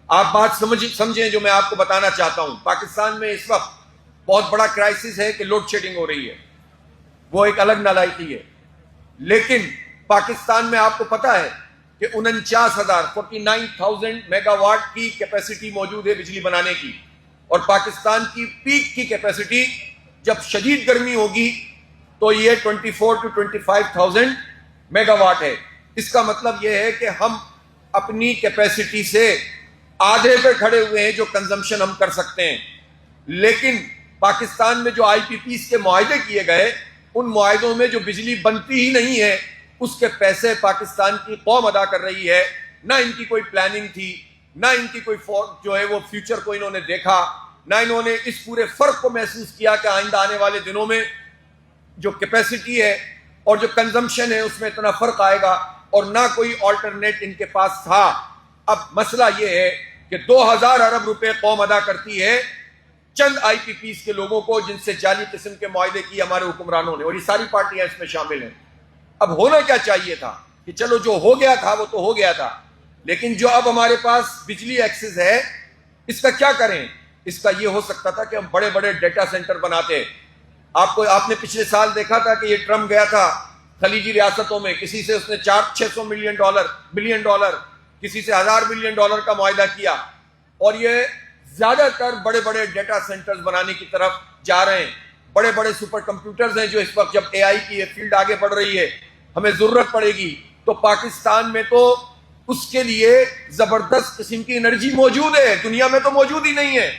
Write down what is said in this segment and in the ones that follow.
آپ بات سمجھیں جو میں آپ کو بتانا چاہتا ہوں. پاکستان میں اس وقت بہت بڑا کرائسس ہے کہ لوڈ شیڈنگ ہو رہی ہے، وہ ایک الگ نالائقی ہے. لیکن پاکستان میں آپ کو پتا ہے کہ 49,000 میگا واٹ کی کیپیسٹی موجود ہے بجلی بنانے کی، اور پاکستان کی پیک کی کیپیسٹی جب شدید گرمی ہوگی تو یہ 24,000 to 25,000 میگا واٹ ہے. اس کا مطلب یہ ہے کہ ہم اپنی کیپیسٹی سے آدھے پہ کھڑے ہوئے ہیں جو کنزمپشن ہم کر سکتے ہیں. لیکن پاکستان میں جو آئی پی پیز کے معاہدے کیے گئے، ان معاہدوں میں جو بجلی بنتی ہی نہیں ہے اس کے پیسے پاکستان کی قوم ادا کر رہی ہے. نہ ان کی کوئی پلاننگ تھی، نہ ان کی کوئی جو ہے وہ فیوچر کو انہوں نے دیکھا، نہ انہوں نے اس پورے فرق کو محسوس کیا کہ آئندہ آنے والے دنوں میں جو کیپیسٹی ہے اور جو کنزمپشن ہے اس میں اتنا فرق آئے گا، اور نہ کوئی آلٹرنیٹ ان کے پاس تھا. اب مسئلہ یہ ہے کہ 2,000 ارب روپے قوم ادا کرتی ہے چند آئی پی پیز کے لوگوں کو جن سے جعلی قسم کے معاہدے کیے ہمارے حکمرانوں نے، اور یہ ساری پارٹیاں اس میں شامل ہیں. اب ہونا کیا چاہیے تھا کہ چلو جو ہو گیا تھا وہ تو ہو گیا تھا، لیکن جو اب ہمارے پاس بجلی ایکسس ہے اس کا کیا کریں؟ اس کا یہ ہو سکتا تھا کہ ہم بڑے بڑے ڈیٹا سینٹر بناتے. آپ نے پچھلے سال دیکھا تھا کہ یہ ٹرمپ گیا تھا خلیجی ریاستوں میں، کسی سے اس نے 600 بلین ڈالر، کسی سے 1,000 بلین ڈالر کا معاہدہ کیا، اور یہ زیادہ تر بڑے بڑے ڈیٹا سینٹرز بنانے کی طرف جا رہے ہیں. بڑے بڑے سپر کمپیوٹرز ہیں جو اس وقت جب اے آئی کی فیلڈ آگے بڑھ رہی ہے ہمیں ضرورت پڑے گی، تو پاکستان میں تو اس کے لیے زبردست قسم کی انرجی موجود ہے، دنیا میں تو موجود ہی نہیں ہے.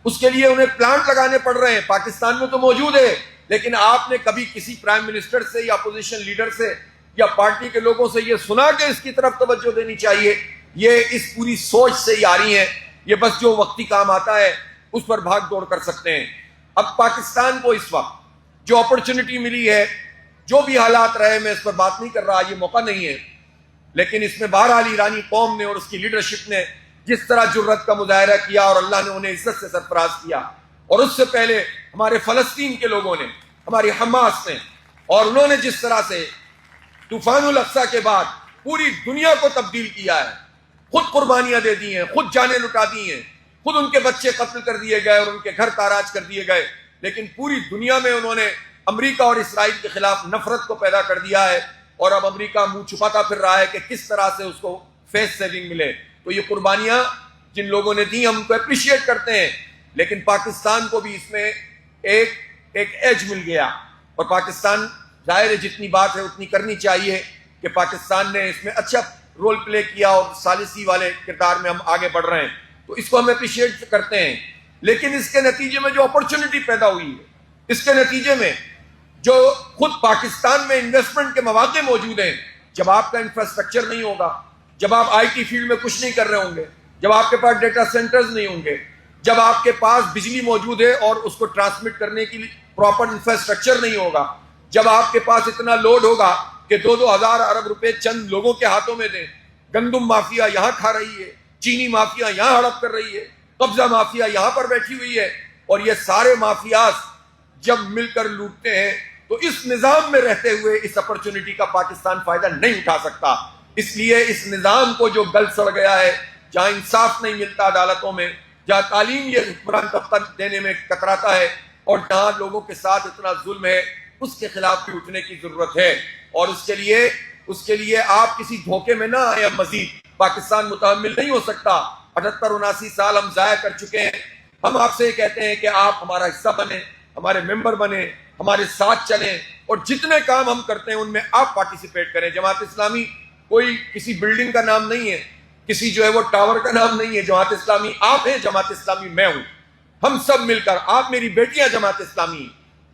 اس کے لیے انہیں پلانٹ لگانے پڑ رہے ہیں، پاکستان میں تو موجود ہے. لیکن آپ نے کبھی کسی پرائم منسٹر سے یا اپوزیشن لیڈر سے یا پارٹی کے لوگوں سے یہ سنا کہ اس کی طرف توجہ دینی چاہیے؟ یہ اس پوری سوچ سے ہی آ رہی ہیں، یہ بس جو وقتی کام آتا ہے اس پر بھاگ دوڑ کر سکتے ہیں. اب پاکستان کو اس وقت جو اپرچونٹی ملی ہے، جو بھی حالات رہے، میں اس پر بات نہیں کر رہا، یہ موقع نہیں ہے، لیکن اس میں بہرحال ایرانی قوم نے اور اس کی لیڈرشپ نے جس طرح جرت کا مظاہرہ کیا اور اللہ نے انہیں عزت سے سرفراز کیا، اور اس سے پہلے ہمارے فلسطین کے لوگوں نے، ہماری حماس نے، اور انہوں نے جس طرح سے طوفان الاقصی کے بعد پوری دنیا کو تبدیل کیا ہے، خود قربانیاں دے دی ہیں، خود جانیں لٹا دی ہیں، خود ان کے بچے قتل کر دیے گئے اور ان کے گھر تاراج کر دیے گئے، لیکن پوری دنیا میں انہوں نے امریکہ اور اسرائیل کے خلاف نفرت کو پیدا کر دیا ہے. اور اب امریکہ منہ چھپاتا پھر رہا ہے کہ کس طرح سے اس کو فیس سیونگ ملے. تو یہ قربانیاں جن لوگوں نے دی ہم کو اپریشیٹ کرتے ہیں، لیکن پاکستان کو بھی اس میں ایک ایج مل گیا، اور پاکستان ظاہر ہے جتنی بات ہے اتنی کرنی چاہیے کہ پاکستان نے اس میں اچھا رول پلے کیا اور ثالثی والے کردار میں ہم آگے بڑھ رہے ہیں، تو اس کو ہم اپریشیٹ کرتے ہیں. لیکن اس کے نتیجے میں جو اپرچونٹی پیدا ہوئی ہے، اس کے نتیجے میں جو خود پاکستان میں انویسٹمنٹ کے مواقع موجود ہیں، جب آپ کا انفراسٹرکچر نہیں ہوگا، جب آپ آئی ٹی فیلڈ میں کچھ نہیں کر رہے ہوں گے، جب آپ کے پاس ڈیٹا سینٹرز نہیں ہوں گے، جب آپ کے پاس بجلی موجود ہے اور اس کو ٹرانسمٹ کرنے کے لیے پراپر انفراسٹرکچر نہیں ہوگا، جب آپ کے پاس اتنا لوڈ ہوگا کہ 2,000 ارب روپے چند لوگوں کے ہاتھوں میں دیں، گندم مافیا یہاں کھا رہی ہے، چینی مافیا یہاں ہڑپ کر رہی ہے، قبضہ مافیا یہاں پر بیٹھی ہوئی ہے، اور یہ سارے مافیاز جب مل کر لوٹتے ہیں تو اس نظام میں رہتے ہوئے اس اپرچونٹی کا پاکستان فائدہ نہیں اٹھا سکتا. اس لیے اس نظام کو جو گل سڑ گیا ہے، جہاں انصاف نہیں ملتا عدالتوں میں، جہاں تعلیم یہ حکمران طبقہ دینے میں کتراتا ہے، اور جہاں لوگوں کے ساتھ اتنا ظلم ہے، اس کے خلاف بھی اٹھنے کی ضرورت ہے. اور اس کے لیے آپ کسی دھوکے میں نہ آئے. اب مزید پاکستان متحمل نہیں ہو سکتا. 78-79 سال ہم ضائع کر چکے ہیں. ہم آپ سے کہتے ہیں کہ آپ ہمارا حصہ بنیں، ہمارے ممبر بنیں، ہمارے ساتھ چلیں، اور جتنے کام ہم کرتے ہیں ان میں آپ پارٹیسپیٹ کریں. جماعت اسلامی کوئی کسی بلڈنگ کا نام نہیں ہے، کسی جو ہے وہ ٹاور کا نام نہیں ہے. جماعت اسلامی آپ ہیں، جماعت اسلامی میں ہوں. ہم سب مل کر، آپ میری بیٹیاں جماعت اسلامی،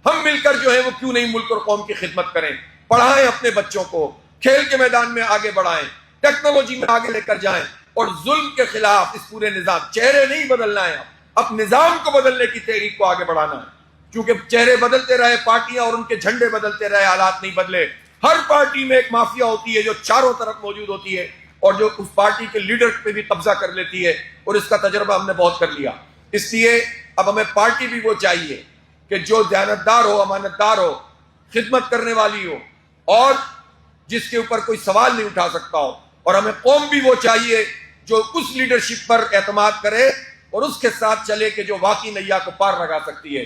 ہم مل کر جو ہے وہ کیوں نہیں ملک اور قوم کی خدمت کریں، پڑھائیں اپنے بچوں کو، کھیل کے میدان میں آگے بڑھائیں، ٹیکنالوجی میں آگے لے کر جائیں، اور ظلم کے خلاف اس پورے نظام، چہرے نہیں بدلنا ہے، اب نظام کو بدلنے کی تحریک کو آگے بڑھانا ہے. کیونکہ چہرے بدلتے رہے پارٹیاں اور ان کے جھنڈے بدلتے رہے، حالات نہیں بدلے. ہر پارٹی میں ایک مافیا ہوتی ہے جو چاروں طرف موجود ہوتی ہے اور جو اس پارٹی کے لیڈر پہ بھی قبضہ کر لیتی ہے، اور اس کا تجربہ ہم نے بہت کر لیا. اس لیے اب ہمیں پارٹی بھی وہ چاہیے کہ جو دیانتدار ہو، امانتدار ہو، خدمت کرنے والی ہو، اور جس کے اوپر کوئی سوال نہیں اٹھا سکتا ہو. اور ہمیں قوم بھی وہ چاہیے جو اس لیڈرشپ پر اعتماد کرے اور اس کے ساتھ چلے کہ جو واقعی نیا کو پار لگا سکتی ہے.